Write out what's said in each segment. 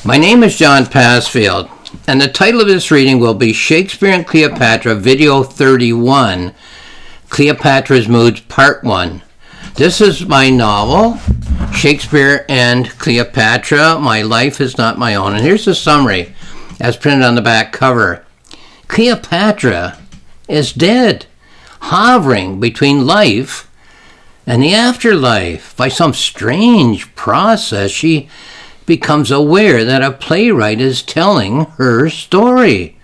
My name is John Passfield, and the title of this reading will be Shakespeare and Cleopatra, Video 31, Cleopatra's Moods, Part 1. This is my novel, Shakespeare and Cleopatra, My Life is Not My Own. And here's the summary, as printed on the back cover. Cleopatra is dead, hovering between life and the afterlife. By some strange process, she becomes aware that a playwright is telling her story.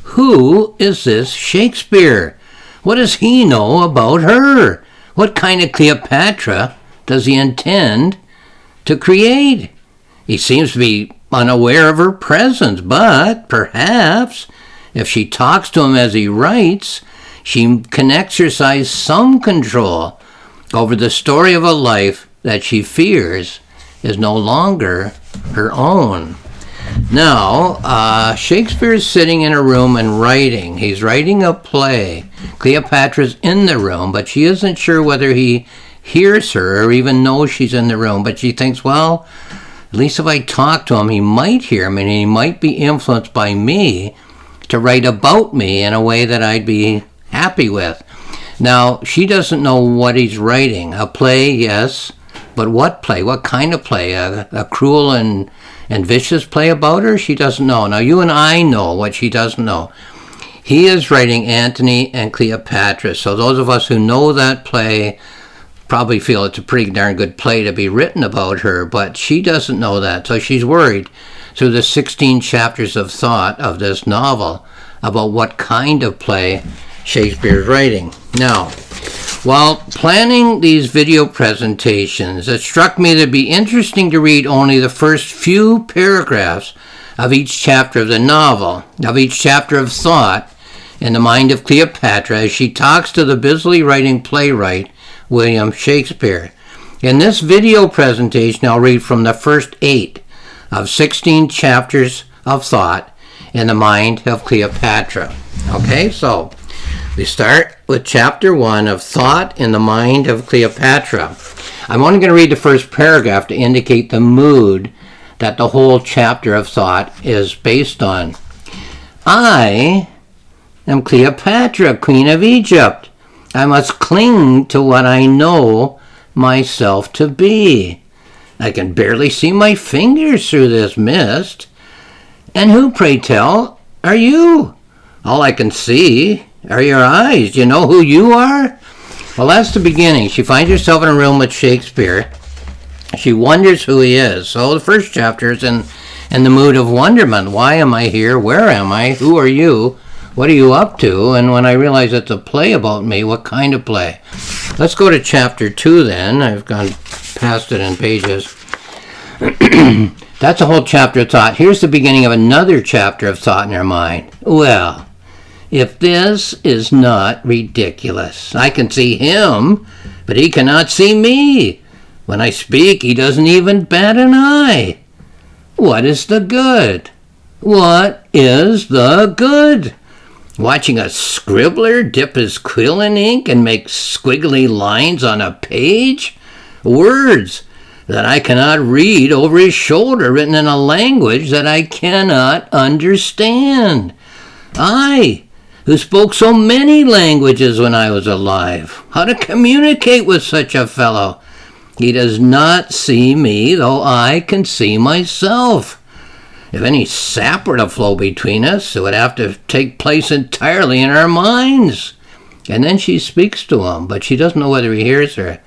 Who is this Shakespeare? What does he know about her? What kind of Cleopatra does he intend to create? He seems to be unaware of her presence, but perhaps if she talks to him as he writes, she can exercise some control over the story of a life that she fears is no longer her own. Now, Shakespeare is sitting in a room and writing. He's writing a play. Cleopatra's in the room, but she isn't sure whether he hears her or even knows she's in the room. But she thinks, well, at least if I talk to him, he might hear me, and he might be influenced by me to write about me in a way that I'd be happy with. Now, she doesn't know what he's writing. A play, yes. But what play? What kind of play? A cruel and vicious play about her? She doesn't know. Now, you and I know what she doesn't know. He is writing Antony and Cleopatra. So those of us who know that play probably feel it's a pretty darn good play to be written about her, but she doesn't know that. So she's worried through the 16 chapters of thought of this novel about what kind of play Shakespeare's writing. Now, while planning these video presentations, it struck me that it'd be interesting to read only the first few paragraphs of each chapter of the novel, of each chapter of thought in the mind of Cleopatra as she talks to the busily writing playwright William Shakespeare. In this video presentation, I'll read from the first 8 of 16 chapters of thought in the mind of Cleopatra. Okay, so we start with chapter 1 of Thought in the Mind of Cleopatra. I'm only going to read the first paragraph to indicate the mood that the whole chapter of thought is based on. I am Cleopatra, Queen of Egypt. I must cling to what I know myself to be. I can barely see my fingers through this mist. And who, pray tell, are you? All I can see are your eyes. Do you know who you are? Well, that's the beginning. She finds herself in a room with Shakespeare. She wonders who he is. So the first chapter is in the mood of wonderment. Why am I here? Where am I? Who are you? What are you up to? And when I realize it's a play about me, what kind of play? Let's go to chapter 2 then. I've gone past it in pages. That's a whole chapter of thought. Here's the beginning of another chapter of thought in her mind. Well, if this is not ridiculous. I can see him, but he cannot see me. When I speak, he doesn't even bat an eye. What is the good? What is the good? Watching a scribbler dip his quill in ink and make squiggly lines on a page? Words that I cannot read over his shoulder, written in a language that I cannot understand. I, who spoke so many languages when I was alive. How to communicate with such a fellow? He does not see me, though I can see myself. If any sap were to flow between us, it would have to take place entirely in our minds. And then she speaks to him, but she doesn't know whether he hears her.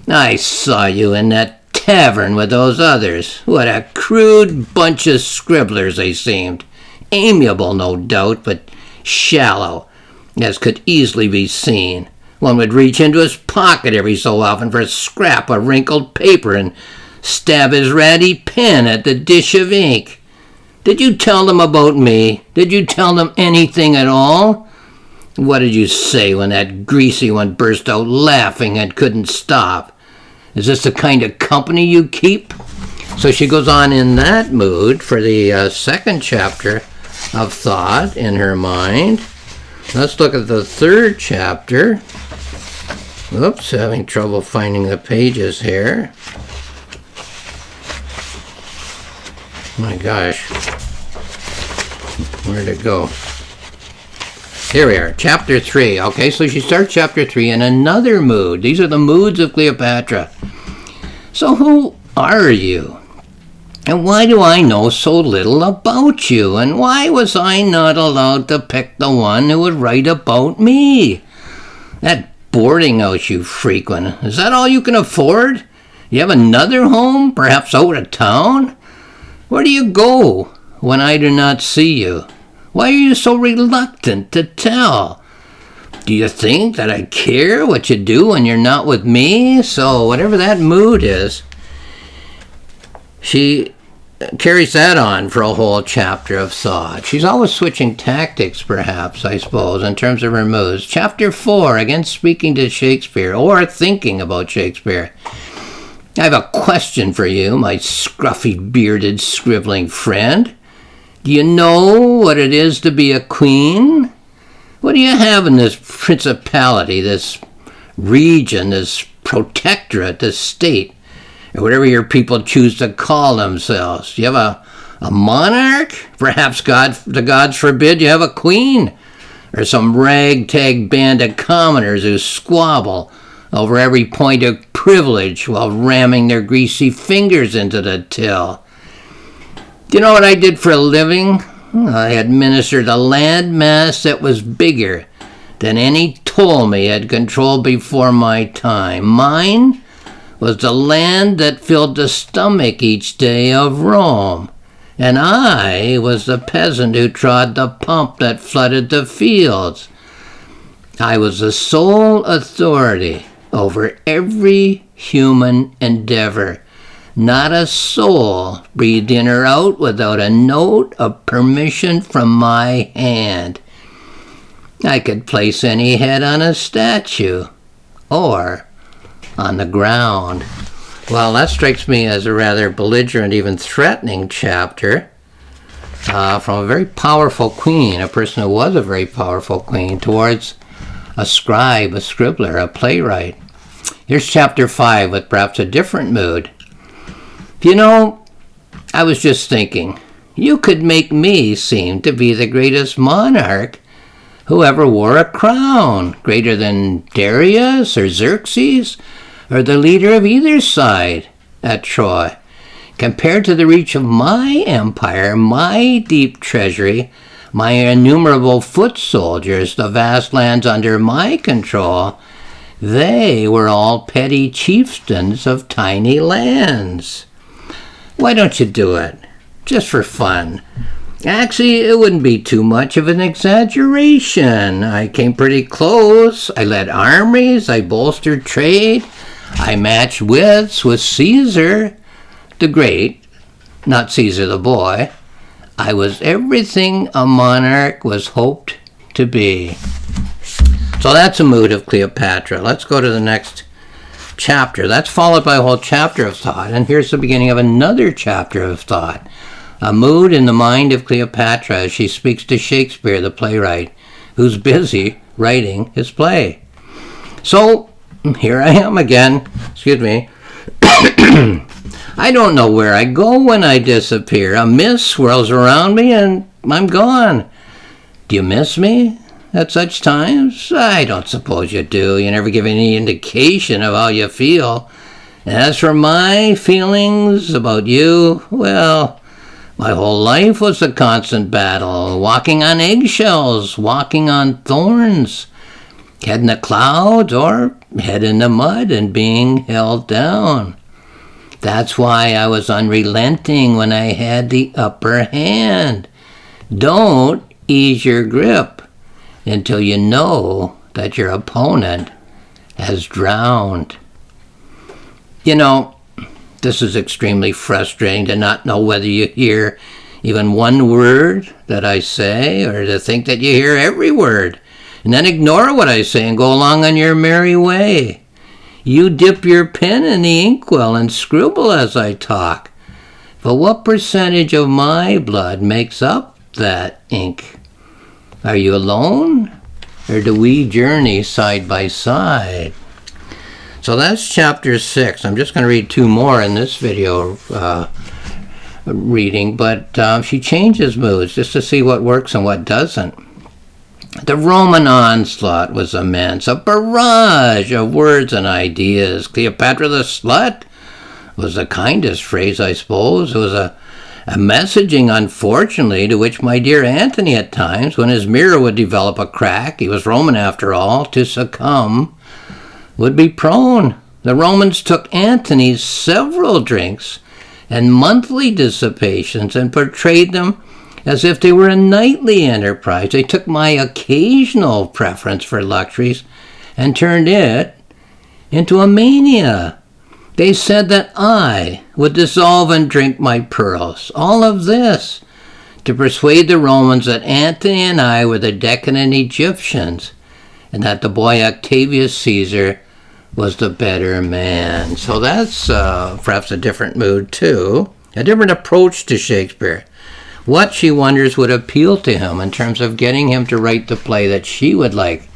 I saw you in that tavern with those others. What a crude bunch of scribblers they seemed. Amiable, no doubt, but shallow, as could easily be seen. One would reach into his pocket every so often for a scrap of wrinkled paper and stab his ratty pen at the dish of ink. Did you tell them about me? Did you tell them anything at all? What did you say when that greasy one burst out laughing and couldn't stop? Is this the kind of company you keep? So she goes on in that mood for the second chapter of thought in her mind. Let's look at the third chapter. Oops, having trouble finding the pages here. My gosh. Where'd it go? Here we are, chapter 3. Okay, so she starts chapter 3 in another mood. These are the moods of Cleopatra. So who are you? And why do I know so little about you? And why was I not allowed to pick the one who would write about me? That boarding house you frequent, is that all you can afford? You have another home, perhaps out of town? Where do you go when I do not see you? Why are you so reluctant to tell? Do you think that I care what you do when you're not with me? So whatever that mood is, she carries that on for a whole chapter of thought. She's always switching tactics, perhaps, I suppose, in terms of her moods. Chapter 4, again speaking to Shakespeare, or thinking about Shakespeare. I have a question for you, my scruffy, bearded, scribbling friend. Do you know what it is to be a queen? What do you have in this principality, this region, this protectorate, this state, or whatever your people choose to call themselves? Do you have a monarch? Perhaps the gods forbid you have a queen, or some ragtag band of commoners who squabble over every point of privilege while ramming their greasy fingers into the till. Do you know what I did for a living? I administered a land mass that was bigger than any Ptolemy had controlled before my time. Mine was the land that filled the stomach each day of Rome, and I was the peasant who trod the pump that flooded the fields. I was the sole authority over every human endeavor. Not a soul breathed in or out without a note of permission from my hand. I could place any head on a statue or on the ground. Well, that strikes me as a rather belligerent, even threatening chapter from a very powerful queen, a person who was a very powerful queen, towards a scribe, a scribbler, a playwright. Here's chapter 5 with perhaps a different mood. You know, I was just thinking, you could make me seem to be the greatest monarch who ever wore a crown, greater than Darius or Xerxes, or the leader of either side at Troy. Compared to the reach of my empire, my deep treasury, my innumerable foot soldiers, the vast lands under my control, they were all petty chieftains of tiny lands. Why don't you do it? Just for fun. Actually, it wouldn't be too much of an exaggeration. I came pretty close. I led armies. I bolstered trade. I matched wits with Caesar the Great, not Caesar the boy. I was everything a monarch was hoped to be. So that's a mood of Cleopatra. Let's go to the next chapter. That's followed by a whole chapter of thought, and here's the beginning of another chapter of thought. A mood in the mind of Cleopatra as she speaks to Shakespeare, the playwright, who's busy writing his play. So, here I am again. Excuse me. I don't know where I go when I disappear. A mist swirls around me and I'm gone. Do you miss me at such times? I don't suppose you do. You never give any indication of how you feel. And as for my feelings about you, well, my whole life was a constant battle, walking on eggshells, walking on thorns, head in the clouds or head in the mud and being held down. That's why I was unrelenting when I had the upper hand. Don't ease your grip until you know that your opponent has drowned. You know, this is extremely frustrating to not know whether you hear even one word that I say or to think that you hear every word and then ignore what I say and go along on your merry way. You dip your pen in the inkwell and scribble as I talk. But what percentage of my blood makes up that ink? Are you alone, or do we journey side by side? So that's chapter 6. I'm just going to read 2 more in this video reading, but she changes moods just to see what works and what doesn't. The Roman onslaught was immense, a barrage of words and ideas. Cleopatra the slut was the kindest phrase, I suppose. It was a messaging, unfortunately, to which my dear Antony at times, when his mirror would develop a crack, he was Roman after all, to succumb, would be prone. The Romans took Antony's several drinks and monthly dissipations and portrayed them as if they were a nightly enterprise. They took my occasional preference for luxuries and turned it into a mania. They said that I would dissolve and drink my pearls. All of this to persuade the Romans that Antony and I were the decadent Egyptians and that the boy Octavius Caesar was the better man. So that's perhaps a different mood too, a different approach to Shakespeare. What, she wonders, would appeal to him in terms of getting him to write the play that she would like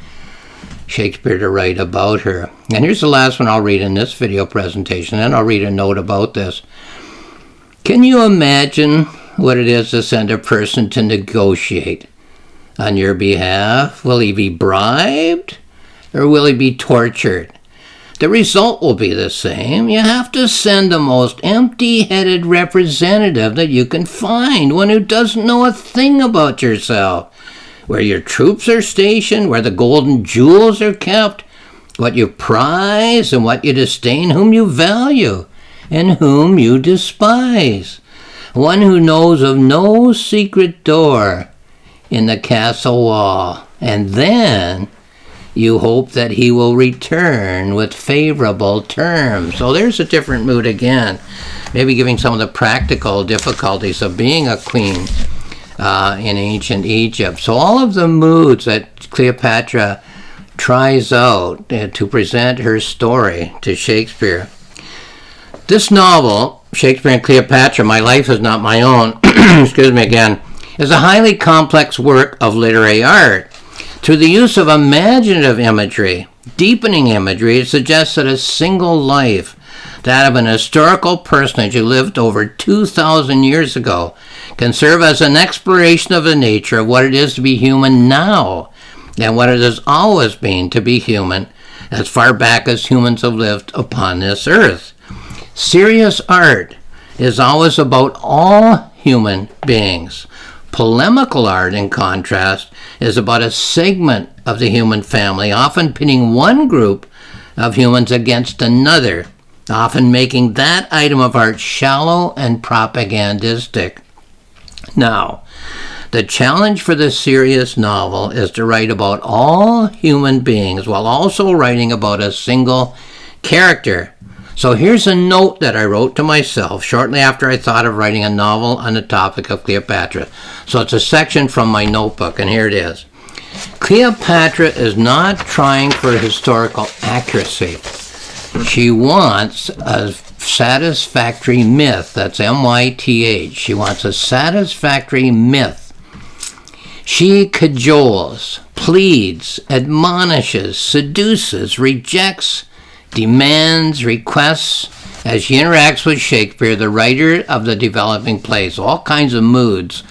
Shakespeare to write about her. And here's the last one I'll read in this video presentation, and I'll read a note about this. Can you imagine what it is to send a person to negotiate on your behalf? Will he be bribed or will he be tortured? The result will be the same. You have to send the most empty-headed representative that you can find, one who doesn't know a thing about yourself, where your troops are stationed, where the golden jewels are kept, what you prize and what you disdain, whom you value and whom you despise. One who knows of no secret door in the castle wall, and then you hope that he will return with favorable terms. So there's a different mood again, maybe giving some of the practical difficulties of being a queen in ancient Egypt. So all of the moods that Cleopatra tries out to present her story to Shakespeare. This novel, Shakespeare and Cleopatra, My Life Is Not My Own, excuse me again, is a highly complex work of literary art. Through the use of imaginative imagery, deepening imagery, it suggests that a single life, that of an historical personage who lived over 2,000 years ago, can serve as an exploration of the nature of what it is to be human now, and what it has always been to be human, as far back as humans have lived upon this earth. Serious art is always about all human beings. Polemical art, in contrast, is about a segment of the human family, often pitting one group of humans against another, often making that item of art shallow and propagandistic. Now, the challenge for the serious novel is to write about all human beings while also writing about a single character. So here's a note that I wrote to myself shortly after I thought of writing a novel on the topic of Cleopatra. So it's a section from my notebook, and here it is. Cleopatra is not trying for historical accuracy. She wants a satisfactory myth. That's M-Y-T-H. She wants a satisfactory myth. She cajoles, pleads, admonishes, seduces, rejects, demands, requests, as she interacts with Shakespeare, the writer of the developing plays, all kinds of moods.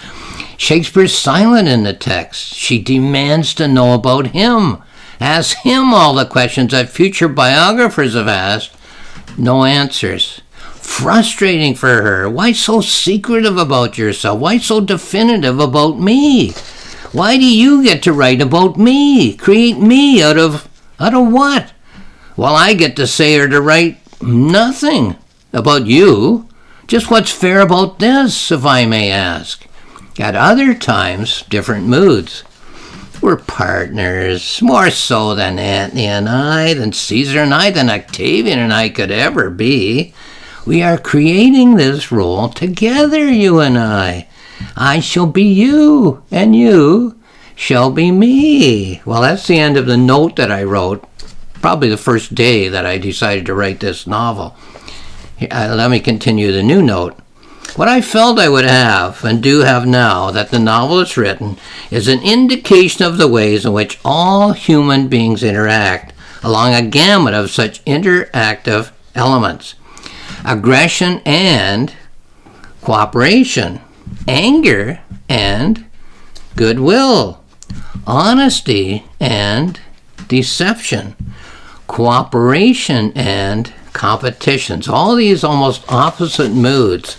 Shakespeare's silent in the text. She demands to know about him. Ask him all the questions that future biographers have asked. No answers. Frustrating for her. Why so secretive about yourself? Why so definitive about me? Why do you get to write about me? Create me out of what? Well, I get to say or to write nothing about you. Just what's fair about this, if I may ask? At other times, different moods. We're partners, more so than Antony and I, than Caesar and I, than Octavian and I could ever be. We are creating this role together, you and I. I shall be you, and you shall be me. Well, that's the end of the note that I wrote, probably the first day that I decided to write this novel. Let me continue the new note. What I felt I would have, and do have now, that the novel is written, is an indication of the ways in which all human beings interact, along a gamut of such interactive elements. Aggression and cooperation, anger, and goodwill, honesty and deception, cooperation and competitions. All these almost opposite moods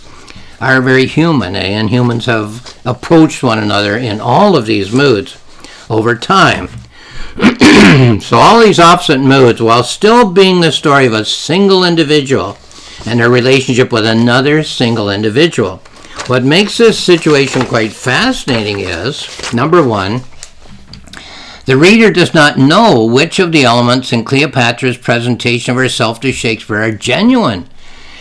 are very human, and humans have approached one another in all of these moods over time. So all these opposite moods, while still being the story of a single individual and their relationship with another single individual. What makes this situation quite fascinating is, number one, the reader does not know which of the elements in Cleopatra's presentation of herself to Shakespeare are genuine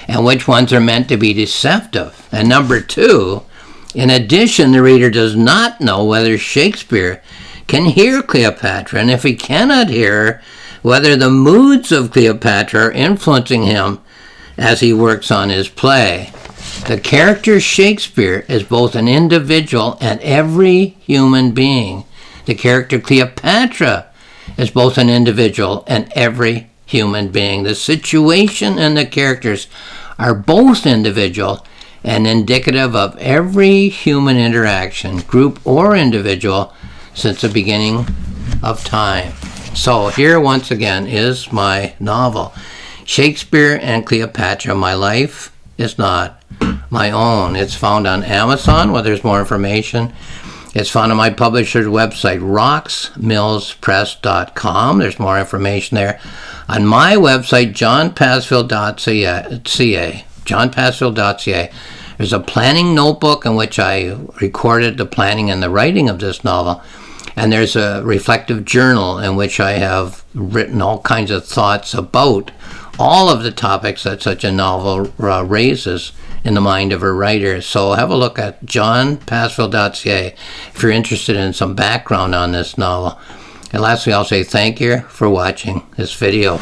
and which ones are meant to be deceptive. And number two, in addition, the reader does not know whether Shakespeare can hear Cleopatra, and if he cannot hear her, whether the moods of Cleopatra are influencing him as he works on his play. The character Shakespeare is both an individual and every human being. The character Cleopatra is both an individual and every human being. The situation and the characters are both individual and indicative of every human interaction, group or individual, since the beginning of time. So here once again is my novel, Shakespeare and Cleopatra. My life is not my own. It's found on Amazon, where there's more information. It's found on my publisher's website, roxmillspress.com. There's more information there. On my website, johnpassfield.ca, there's a planning notebook in which I recorded the planning and the writing of this novel. And there's a reflective journal in which I have written all kinds of thoughts about all of the topics that such a novel raises in the mind of a writer. So have a look at johnpassfield.ca if you're interested in some background on this novel. And lastly, I'll say thank you for watching this video.